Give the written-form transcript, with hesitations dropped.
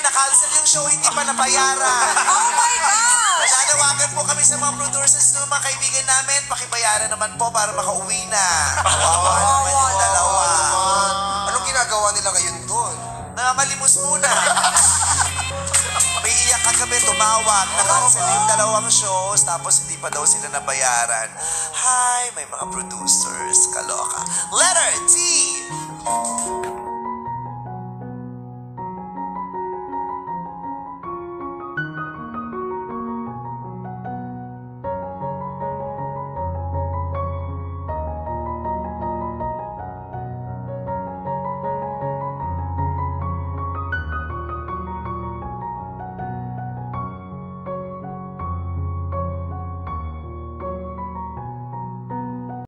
na-cancel yung show, hindi pa nabayaran. Oh my gosh! Nananawagan po kami sa mga producers ng mga kaibigan namin. Pakibayaran naman po para makauwi na. Kawawa naman yung dalawa. Anong ginagawa nila ngayon doon? Namamalimos muna. May iyak kagabi, tumawag. Na-cancel yung dalawang shows, tapos hindi pa daw sila nabayaran. Hi, may mga producers. Kaloka. Letter T!